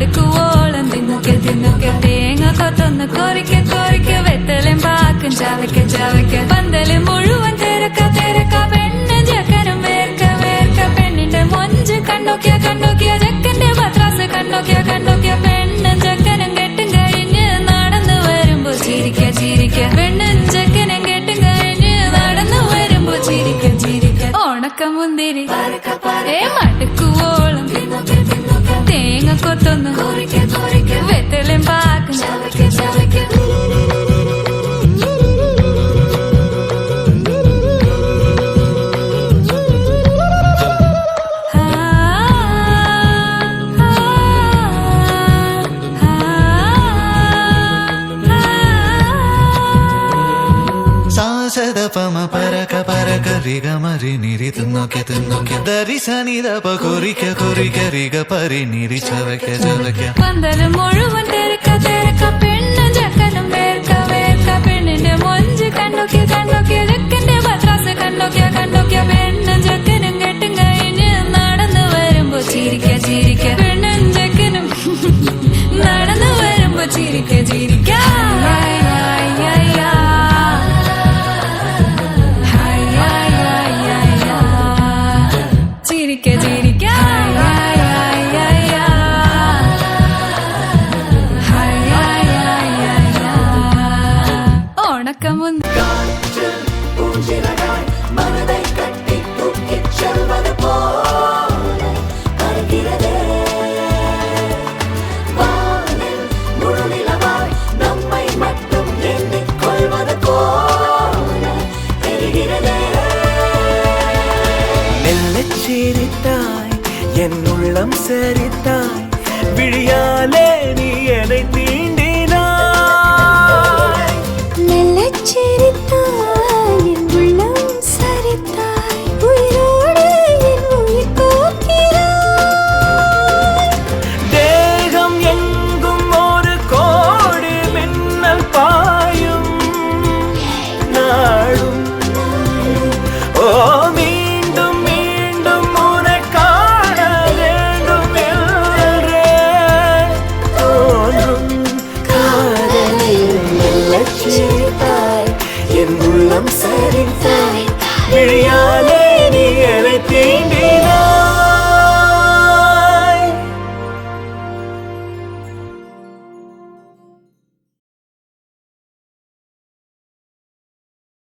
മടുക്കുവോളം തിന്നുക്കെ തിന്നുക്കെ തേങ്ങ കൊത്തൊന്ന് കൊറിക്ക കൊറിക്ക വെത്തലും പാക്കും ചവയ്ക്ക ചവയ്ക്ക പന്തല് മുഴുവൻ തിരക്ക തിരക്ക പെണ്ണ് ചെക്കനും വേർക്ക വേർക്ക പെണ്ണിന്റെ മൊഞ്ച് കണ്ടോക്കിയ കണ്ടോക്കിയ ചെക്കന്റെ പത്രാസ് കണ്ടോക്കിയ കണ്ടോക്കിയ പെണ്ണും ചെക്കനും കെട്ടും കഴിഞ്ഞ് നടന്നു വരുമ്പോ ചിരിക്ക ചിരിക്ക പെണ്ണും ചെക്കനും കെട്ടും കഴിഞ്ഞ് നടന്നു വരുമ്പോ ചിരിക്ക ചിരിക്ക ഉണക്കമുന്തിരി മടുക്കുവോളം തേങ്ങ കൊത്തൊന്ന് വെത്തലും പാക്കും ചവയ്ക്ക ചവയ്ക്ക പമ പരക പരക റിഗ മരി നിരി തിന്നൊക്കെ തിന്നൊക്കെ ദരി സനിതപ കൊറിക്ക കൊറിക്ക റിഗ പരി നിരി ചവയ്ക്ക ചവയ്ക്ക പന്തല് മുഴുവൻ തിരക്ക തിരക്ക പെണ്ണും ചെക്കനും വേർക്ക വേർക്ക പെണ്ണിന്റെ മൊഞ്ച് കണ്ടോക്കിയ കണ്ടോക്കിയ ചെക്കന്റെ പത്രാസ് കണ്ടോക്കിയ കണ്ടോക്കിയ പെണ്ണും ചെക്കനും കെട്ടും കഴിഞ്ഞ് നടന്നു വരുമ്പോ ചിരിക്ക ചിരിക്ക പെണ്ണും ചെക്കനും നടന്നു വരുമ്പോ ചിരിക്ക ചിരിക്ക ചിരിക്ക ചിരിക്ക ഉണക്കമുന്തി சிரித்தாய் என் உள்ளம் சரித்தாய் விழியாலே நீ என்னை